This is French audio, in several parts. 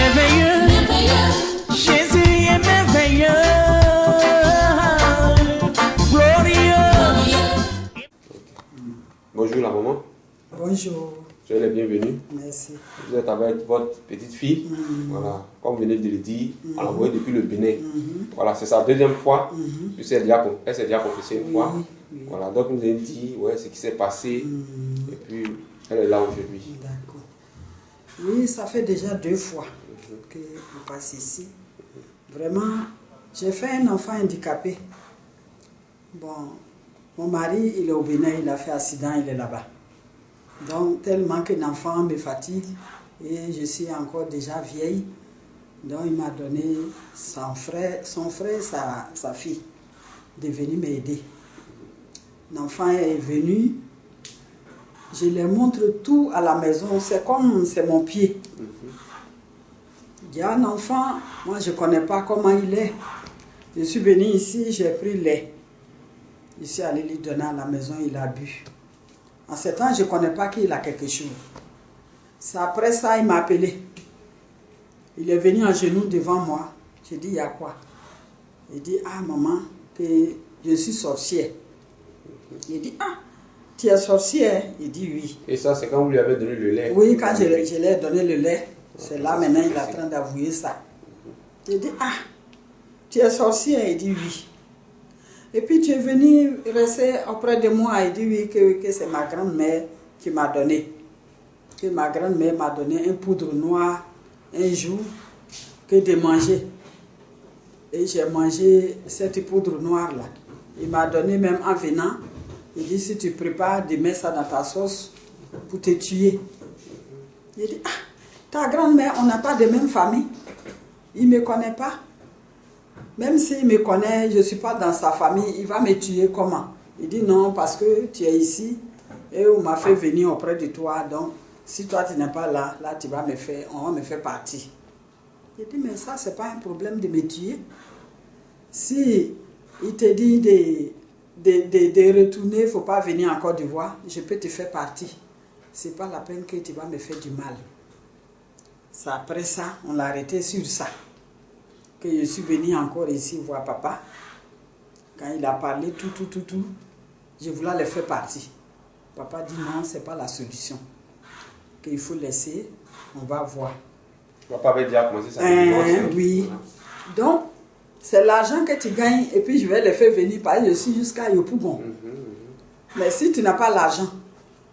merveilleux. Jésus est merveilleux. Glorieux. Bonjour la maman. Bonjour. Soyez les bienvenus. Merci. Vous êtes avec votre petite fille. Voilà. Comme vous venez de le dire, on l'a envoyée depuis le Bénin. Voilà, c'est sa deuxième fois. Elle s'est déjà confessée une fois. Oui. Voilà, donc nous avons dit ce qui s'est passé. Et puis elle est là aujourd'hui. D'accord. Oui, ça fait déjà 2 fois que je passe ici. Vraiment, j'ai fait un enfant handicapé. Bon, mon mari, il est au Bénin, il a fait accident, il est là-bas. Donc, tellement qu'un enfant me fatigue et je suis encore déjà vieille. Donc, il m'a donné son frère, sa fille, de venir m'aider. L'enfant est venu, je leur montre tout à la maison, c'est comme c'est mon pied. Il y a un enfant, moi je ne connais pas comment il est. Je suis venue ici, j'ai pris lait. Je suis allée lui donner à la maison, il a bu. En ce temps, je ne connais pas qu'il a quelque chose. C'est après ça, il m'a appelé. Il est venu en genoux devant moi. J'ai dit, il y a quoi? Il dit, ah maman, que je suis sorcière. Il dit, ah, tu es sorcière? Il dit, oui. Et ça, c'est quand vous lui avez donné le lait? Oui, quand je lui ai donné le lait. C'est là maintenant, il est en train d'avouer ça. Il dit, ah, tu es sorcière? Il dit, oui. Et puis tu es venu rester auprès de moi. Il dit, oui, que c'est ma grand-mère qui m'a donné. Que ma grand-mère m'a donné un poudre noire un jour que de manger. Et j'ai mangé cette poudre noire-là. Il m'a donné même en venant. Il dit, si tu prépares de mettre ça dans ta sauce pour te tuer. Il dit, ah, ta grand-mère, on n'a pas de même famille. Il ne me connaît pas. Même s'il me connaît, je ne suis pas dans sa famille, il va me tuer comment? Il dit, non, parce que tu es ici et on m'a fait venir auprès de toi. Donc, si toi tu n'es pas là, tu vas on va me faire partir. Il dit, mais ça, ce n'est pas un problème de me tuer. Si il te dit de retourner, il ne faut pas venir en Côte d'Ivoire, je peux te faire partir. Ce n'est pas la peine que tu vas me faire du mal. C'est après ça, on l'a arrêté sur ça. Que je suis venue encore ici voir papa. Quand il a parlé tout, je voulais le faire partir. Papa dit non, ce n'est pas la solution. Qu'il faut laisser, on va voir. Papa avait déjà commencé ça. Oui. Donc, c'est l'argent que tu gagnes et puis je vais le faire venir parce que je suis jusqu'à Yopougon. Mais si tu n'as pas l'argent,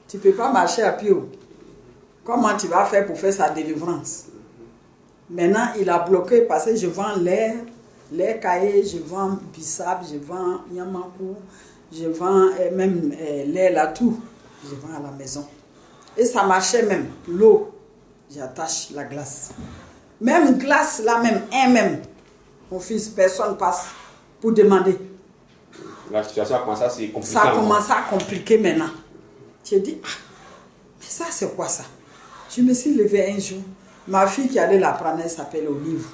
tu ne peux pas marcher à pied. Comment tu vas faire pour faire sa délivrance? Maintenant, il a bloqué parce que je vends l'air caillé, je vends bissap, je vends yamakou, je vends même l'air là, tout. Je vends à la maison. Et ça marchait même. L'eau, j'attache la glace. Même glace là, même, mon fils, personne passe pour demander. La situation a commencé à se compliquer. Ça a commencé à compliquer maintenant. J'ai dit, ah, mais ça c'est quoi ça? Je me suis levée un jour. Ma fille qui allait la prendre, elle s'appelle Olive.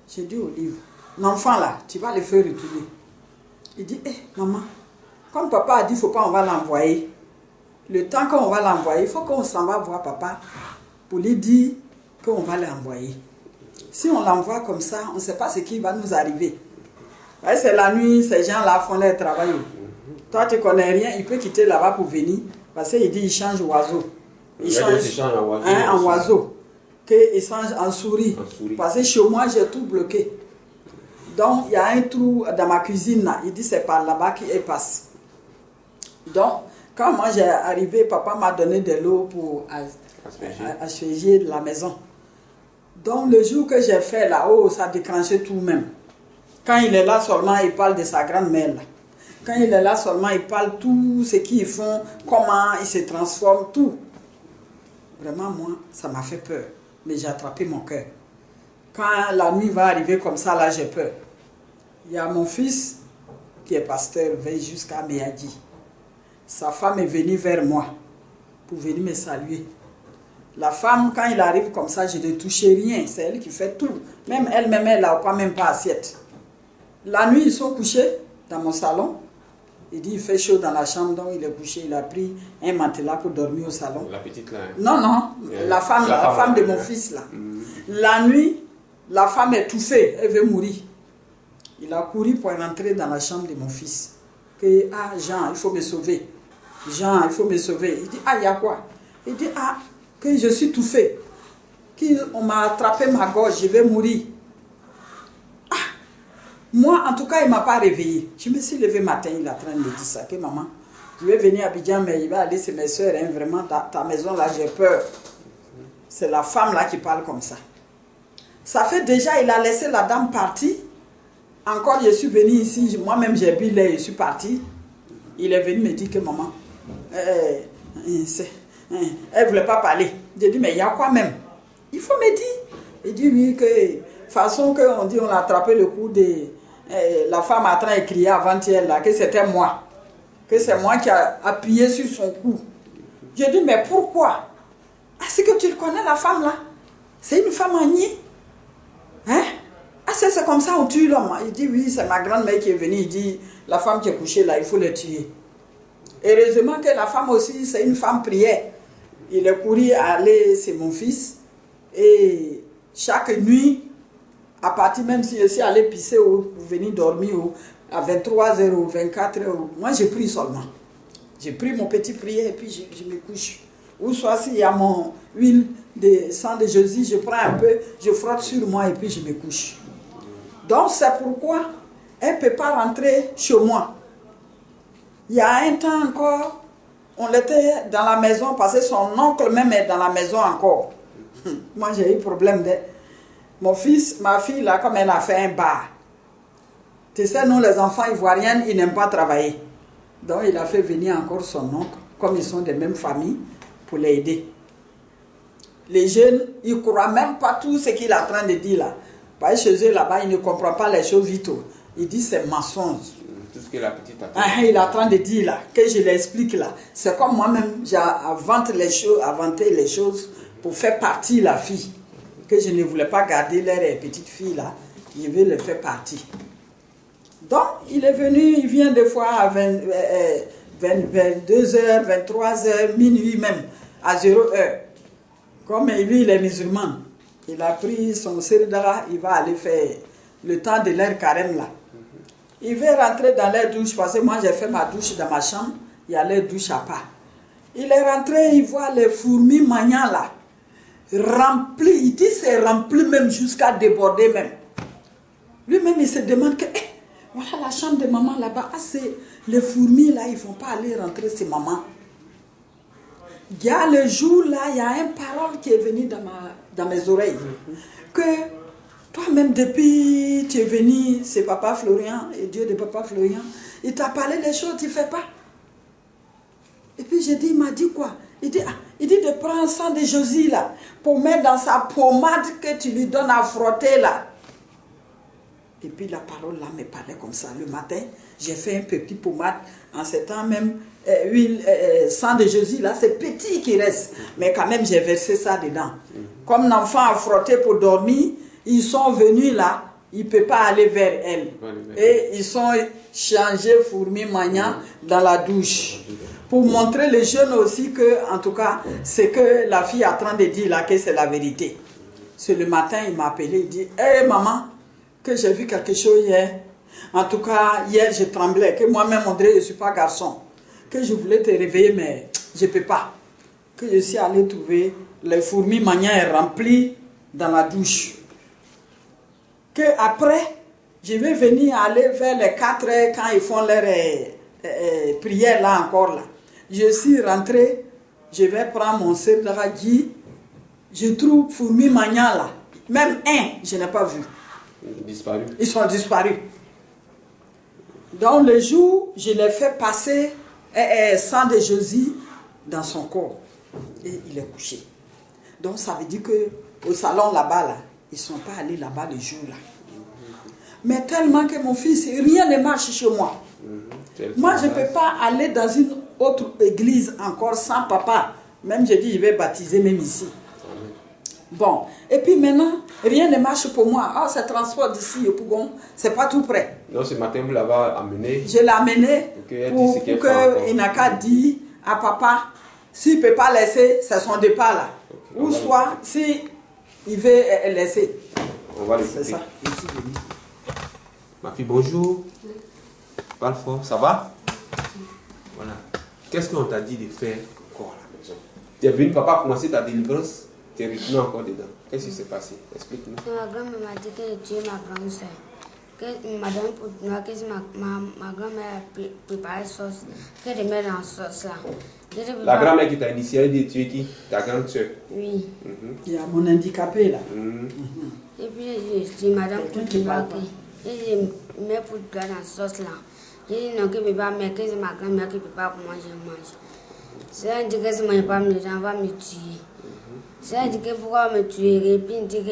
J'ai dit, Olive, l'enfant là, tu vas le faire retourner. Il dit, maman, comme papa a dit, il ne faut pas, on va l'envoyer. Le temps qu'on va l'envoyer, il faut qu'on s'en va voir papa pour lui dire qu'on va l'envoyer. Si on l'envoie comme ça, on ne sait pas ce qui va nous arriver. C'est la nuit, ces gens-là font leur travail. Toi, tu ne connais rien, il peut quitter là-bas pour venir. Parce qu'il dit, il change oiseau. Il change en oiseau. Qu'il change en souris. Parce que chez moi, j'ai tout bloqué. Donc, il y a un trou dans ma cuisine là. Il dit, c'est par là-bas qu'il passe. Donc, quand moi j'ai arrivé, papa m'a donné de l'eau pour asperger la maison. Donc, le jour que j'ai fait là, ça a déclenché tout même. Quand il est là seulement, il parle de sa grand-mère là. Quand il est là seulement, il parle tout ce qu'ils font, comment ils se transforment, tout. Vraiment, moi, ça m'a fait peur. Mais j'ai attrapé mon cœur. Quand la nuit va arriver comme ça, là, j'ai peur. Il y a mon fils, qui est pasteur, veille jusqu'à Méadi. Sa femme est venue vers moi pour venir me saluer. La femme, quand il arrive comme ça, je ne touche rien. C'est elle qui fait tout. Même elle-même, elle n'a même pas assiette. La nuit, ils sont couchés dans mon salon. Il dit, il fait chaud dans la chambre, donc il est couché. Il a pris un matelas pour dormir au salon. La petite là. Non, la femme de mon fils là. La nuit, La femme est étouffée, elle veut mourir. Il a couru pour rentrer dans la chambre de mon fils. Que, ah, Jean, il faut me sauver. Jean, il faut me sauver. Il dit, ah, il y a quoi? Il dit, ah, que je suis étouffé. On m'a attrapé ma gorge, je vais mourir. Ah, moi, en tout cas, il ne m'a pas réveillé. Je me suis levé matin, il est en train de me dire ça. Que maman, je vais venir à Abidjan, mais il va aller, c'est mes soeurs, hein, vraiment, ta maison là, j'ai peur. C'est la femme là qui parle comme ça. Ça fait déjà, il a laissé la dame partir. Encore, je suis venu ici, moi-même j'ai bu l'air, je suis parti. Il est venu me dire que maman, elle ne voulait pas parler. J'ai dit, mais il y a quoi même? Il faut me dire. Il dit, oui, que façon qu'on dit, on a attrapé le coup de... la femme a en train de crier avant-hier là, que c'était moi. Que c'est moi qui a appuyé sur son cou. J'ai dit, mais pourquoi? Est-ce que tu le connais, la femme là? C'est une femme agnée. Hein? Ah, c'est comme ça on tue l'homme. Il dit, oui, c'est ma grand-mère qui est venue. Il dit, la femme qui est couchée là, il faut la tuer. Heureusement que la femme aussi, c'est une femme prière. Il est couru à aller, c'est mon fils. Et chaque nuit, à partir même si je suis allé pisser ou venir dormir à 23h ou 24h, moi j'ai pris seulement. J'ai pris mon petit prière et puis je me couche. Ou soit s'il y a mon huile de sang de Jésus, je prends un peu, je frotte sur moi et puis je me couche. Donc c'est pourquoi elle ne peut pas rentrer chez moi. Il y a un temps encore, on était dans la maison parce que son oncle même est dans la maison encore. Moi j'ai eu problème de... Mon fils, ma fille là, comme elle a fait un bar. Tu sais, nous les enfants ivoiriens, ils n'aiment pas travailler. Donc il a fait venir encore son oncle, comme ils sont des mêmes familles, pour l'aider. Les jeunes, ils ne croient même pas tout ce qu'il est en train de dire là. Parce que chez eux là-bas, ils ne comprennent pas les choses vite. Ils disent c'est mensonge. Tout ce que la petite a Il est en train de dire là, que je l'explique là. C'est comme moi-même, j'ai inventé les choses pour faire partie la fille. Que je ne voulais pas garder leur petite fille là. Je vais le faire partie. Donc, il est venu, il vient des fois à 22h, 23h, minuit même, à 0h. Comme lui, il est musulman, il a pris son séridara, il va aller faire le temps de leur carême là. Il veut rentrer dans leur douche, parce que moi j'ai fait ma douche dans ma chambre, il y a leur douche à part. Il est rentré, il voit les fourmis magnans là, remplis, il dit c'est rempli même jusqu'à déborder même. Lui-même il se demande que, voilà la chambre de maman là-bas, les fourmis là, ils ne vont pas aller rentrer chez maman. Il y a le jour là, il y a une parole qui est venue dans mes oreilles. Que toi-même, depuis tu es venu, c'est Papa Florian, et Dieu de Papa Florian, il t'a parlé des choses, tu ne fais pas. Et puis j'ai dit, il m'a dit quoi? Il dit de prendre sang de Josie là, pour mettre dans sa pommade que tu lui donnes à frotter là. Et puis la parole là me parlait comme ça. Le matin, j'ai fait un petit pommade. En ce temps même, huile, sang de Jésus là, c'est petit qui reste. Mais quand même, j'ai versé ça dedans. Comme l'enfant a frotté pour dormir, ils sont venus là, il ne peut pas aller vers elle. Et ils sont changés fourmis magnans dans la douche. Pour montrer les jeunes aussi que, en tout cas, c'est que la fille est en train de dire là que c'est la vérité. C'est le matin, il m'a appelé, il dit, hé maman, que j'ai vu quelque chose hier. En tout cas, hier, je tremblais. Que moi-même, André, je ne suis pas garçon. Que je voulais te réveiller, mais je ne peux pas. Que je suis allé trouver les fourmis magnans remplies dans la douche. Que après, je vais venir aller vers les 4 heures quand ils font leur prière là encore là. Je suis rentré, je vais prendre mon sédragi. Je trouve fourmis magnans là. Même un, je n'ai pas vu. Disparu. Ils sont disparus. Donc le jour, je l'ai fait passer sang de Jésus dans son corps. Et il est couché. Donc ça veut dire que au salon là-bas, là, ils ne sont pas allés là-bas le jour là. Mais tellement que mon fils, rien ne marche chez moi. Moi, je ne peux pas aller dans une autre église encore sans papa. Même je dis, je vais baptiser même ici. Bon, et puis maintenant, rien ne marche pour moi. Ah, ce transport d'ici au Pougon, c'est pas tout près. Donc ce matin, vous l'avez amené. Je l'ai amené pour qu'il n'a qu'à dire à papa, s'il ne peut pas laisser, c'est son départ là. Okay. Ou soit, s'il veut laisser. On va C'est l'écouter. ça, je suis venue. Ma fille, bonjour. Parle fort, ça va? Voilà. Qu'est-ce qu'on t'a dit de faire encore à la maison? Tu es venu, papa, commencer ta délivrance, tu es retourné encore dedans. Qu'est-ce qui s'est passé? Explique-nous. Ma grand-mère m'a dit que tu es ma grande soeur. Que madame pour moi, que ma grand-mère a préparé la sauce, que de mettre dans la sauce là. La grand-mère qui t'a initié, elle dit tu es qui? Ta grande soeur. Oui. Il y a mon handicapé là. Et puis je dis madame pour moi que je mets pour toi dans la sauce là. Je dis non que je ne peux pas, mais que c'est ma grand-mère qui prépare pour moi, je mange. Si elle dit que si je ne mange pas, les gens vont me tuer. Si elle dit que pourquoi me tuer, et puis elle dit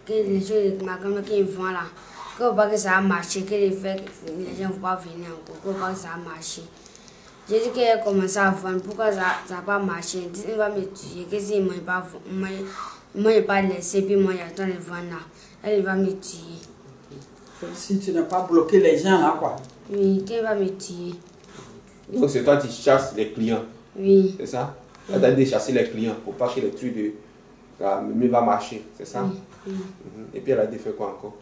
que les choses de ma grand-mère qui font là. Que pas que ça a marché, que les gens ne vont pas venir encore, que pas que ça a marché. J'ai dit qu'elle a commencé à vendre, pourquoi ça n'a pas marché? Elle dit qu'elle va me tuer, que si je ne pas laissé, puis moi j'attends le vendre là, elle va me tuer. Si tu n'as pas bloqué les gens là, quoi. Oui, qu'elle va me tuer. Donc c'est toi qui chasses les clients. Oui. C'est ça? Elle t'a dit de chasser les clients pour pas que les trucs de la mémé va marcher. C'est ça? Oui. Et puis elle a dit fait quoi encore?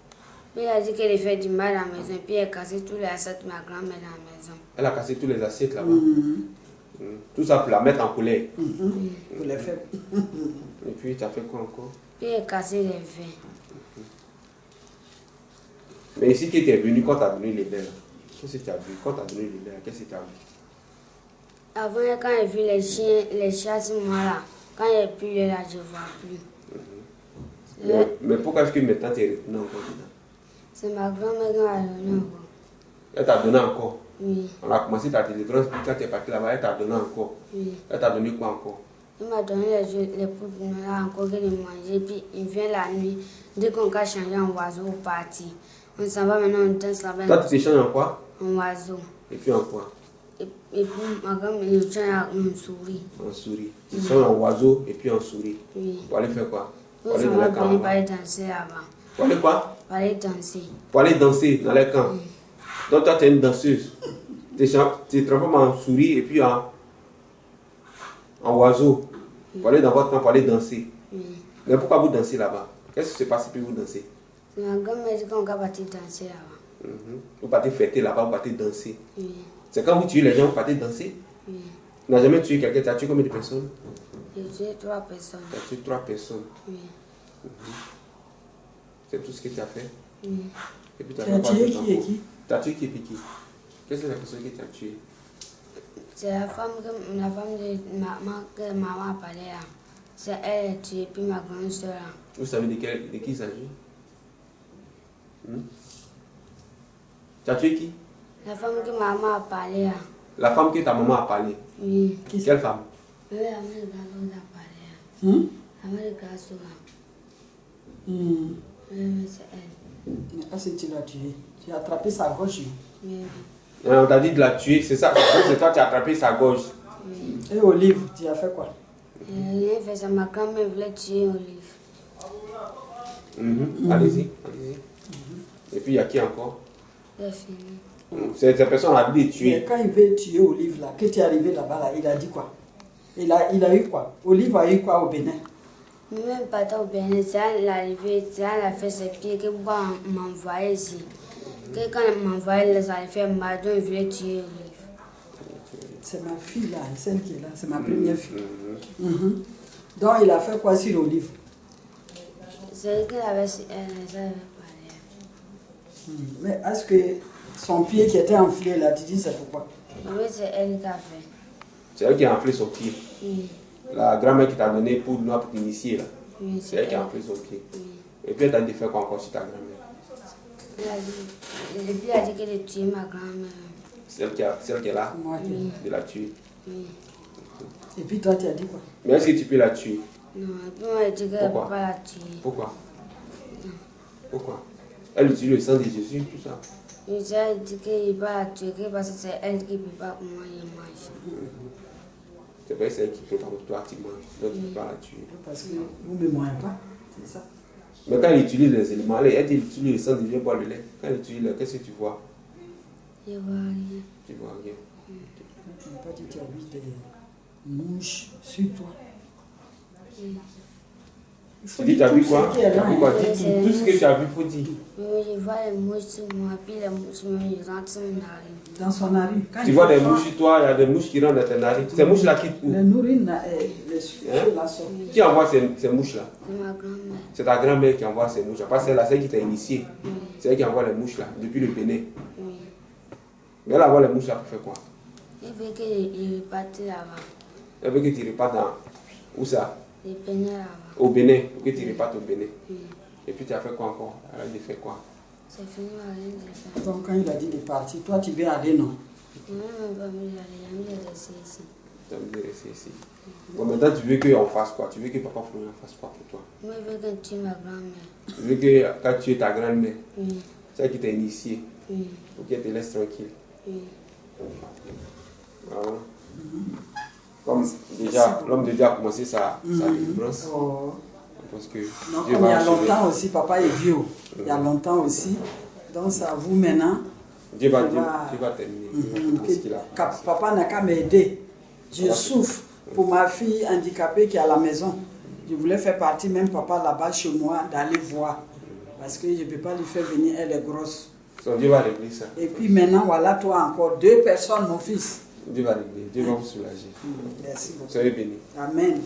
Puis elle a dit qu'elle fait du mal à la maison, puis elle a cassé tous les assiettes de ma grand-mère dans la maison. Elle a cassé tous les assiettes là-bas. Tout ça pour la mettre en colère. Pour les faire. Et puis tu as fait quoi encore? Puis elle a cassé les verres. Mais ici qui était venu quand tu as donné les verres, qu'est-ce que tu as vu? Quand tu as donné les verres, qu'est-ce que tu as vu? Avant, quand elle a vu les chats sur moi là, quand elle a pu là, je ne vois plus. Mais pourquoi est-ce que maintenant tu es retourné encore dedans? C'est ma grand-mère qui m'a donné encore. Elle t'a donné encore? Oui. On a commencé ta délivrance, puis quand tu es parti là-bas, elle t'a donné encore? Oui. Elle t'a donné quoi encore? Il m'a donné les poupées là encore que de manger. Puis il vient la nuit, dès qu'on a changé en oiseau au parti. On s'en va maintenant, on danse là-bas. Toi, tu t'échanges en quoi? En oiseau. Et puis en quoi? Et puis ma grand-mère, il tient en souris. En souris. Tu changes en oiseau et puis en souris. Oui. Pour aller faire quoi? Pour On aller s'en dans va les camps. venir pour aller danser là-bas. Pour aller quoi? Pour aller danser. Pour aller danser dans les camps. Donc toi, tu es une danseuse. Tu te transformes en souris et puis en oiseau. Pour aller dans votre camp, pour aller danser. Oui. Mais pourquoi vous dansez là-bas? Qu'est-ce qui se passe puis vous dansez? Ma grand-mère dit qu'on va partir danser là-bas. Vous partez fêter là-bas, vous partez danser. Oui. C'est quand vous tuez les gens, vous partez danser? Oui. Tu n'as jamais tué quelqu'un, tu as tué combien de personnes? J'ai tué 3 personnes. Tu as tué 3 personnes. Oui. C'est tout ce que tu as fait? Oui. Et puis tu as Tu fait as quoi tué d'autre qui et encore? qui? Tu as tué qui et puis qui? Quelle est la personne que tu as tuée? C'est la femme de maman que maman a parlé là. C'est elle qui a tué, puis ma grande soeur là. Vous savez de qui il s'agit? Tu as tué qui? La femme que maman a parlé là. La femme que ta maman a parlé. Oui. Quelle femme? Oui, la mère de Gazo a parlé là. La mère de Gazo là. Oui, mais c'est elle. Mais est-ce que tu l'as tué? Tu as attrapé sa gauche. Oui. On t'a dit de la tuer, c'est ça? C'est toi qui as attrapé sa gorge. Oui. Et Olive, tu as fait quoi? Rien fait ça. Ma grand-mère voulait tuer Olive. Allez-y, allez-y. Et puis il y a qui encore? C'est fini. Cette personne a dit de Mais tuer. quand il veut tuer Olive là, que tu es arrivé là-bas, là, il a dit quoi? Il a eu quoi? Olive a eu quoi au Bénin? Même pas au Bénin, c'est elle arrivée, c'est elle a fait ses pieds, que pourquoi on m'envoyait ici. Que quand on m'envoyait, ça allait faire mal, donc il voulait tuer Olive. C'est ma fille là, celle qui est là, c'est ma première fille. Donc il a fait quoi sur Olive? C'est elle qui avait parlé. Mais est-ce que son pied qui était enflé là, tu dis c'est pourquoi? Oui, c'est elle qui a fait. C'est elle qui a enflé son pied. Oui. La grand-mère qui t'a donné pour noir pour t'initier là. Oui, C'est elle qui a enflé son pied. Oui. Et puis elle t'a dit de faire quoi encore sur ta grand-mère? Et puis elle a dit qu'elle a tué ma grand-mère. Celle qui est là, Moi, de la tuer. Oui. Et puis toi tu as dit quoi? Mais est-ce que tu peux la tuer? Non, et puis moi, elle a dit qu'elle ne Pourquoi? peut pas la tuer. Pourquoi? Pourquoi? Elle utilise le sang de Jésus, tout ça. Oui, elle a dit qu'elle ne peut pas la tuer, parce que c'est elle qui ne peut pas pour moi, il mange. C'est vrai, c'est elle qui prépare pour toi, tu manges. Donc tu ne peux pas la tuer. Parce que vous ne me moyez pas, c'est ça. Mais quand elle utilise les éléments, elle utilise le sang de Dieu, boire le lait. Quand elle utilise le lait, qu'est-ce que tu vois? Je vois rien. Tu vois rien. Tu n'as pas dit que tu as vu des mouches sur toi. Oui. faut Tu dis, tu dire as vu tout quoi? ce qui est Tu as là, vu quoi? hein. Dis tout ce que tu as vu, faut dire. Je vois les mouches sur moi, puis les mouches me rentrent sur mes narines. Dans son narine. Quand Tu il vois fait des froid, mouches sur toi, il y a des mouches qui rentrent dans tes narines. Ces mouches-là qui les courent. nourrines, les cheveux là sont. Qui envoie ces mouches-là? C'est ma grand-mère. C'est ta grand-mère qui envoie ces mouches-là. Pas celle-là, celle qui t'a initié. C'est elle qui envoie les mouches-là, depuis le Bénin. Oui. Mais elle envoie les mouches-là pour faire quoi? Il veut que je reparte là-bas. Elle veut que tu repartes dans... Où ça? Les peignes là-bas. Au Bénin. Pour que tu repartes au Bénin. Oui. Et puis tu as fait quoi encore? Elle a dit fait quoi? C'est fini, ma rien de faire. Donc quand il a dit de partir, toi tu veux aller, non? Je ne vais même pas me aller, j'ai mis les rester ici. Tu as dit rester ici. Bon, maintenant tu veux qu'on fasse quoi? Tu veux que papa Florian fasse quoi pour toi? Moi, je veux que tu es ma grand-mère. Tu veux que quand tu es ta grand-mère, Oui. celle qui t'a initié, Oui. pour qu'elle te laisse tranquille. Oui. Voilà. Comme déjà, l'homme de Dieu a commencé sa délivrance. Oh. Parce que Non, Dieu comme il y va a achever. longtemps aussi, papa est vieux. Il y a longtemps aussi. Donc c'est à vous maintenant. Dieu va terminer. Mhm. Ce qu'il a fait. Papa n'a qu'à m'aider. Je souffre pour ma fille handicapée qui est à la maison. Je voulais faire partie, même papa là-bas chez moi, d'aller voir. Parce que je ne peux pas lui faire venir, elle est grosse. Donc Dieu va régler ça. Et puis maintenant, voilà toi encore, 2 personnes, mon fils. Dieu va régler. Dieu va vous soulager. Merci beaucoup. Soyez bénis. Amen.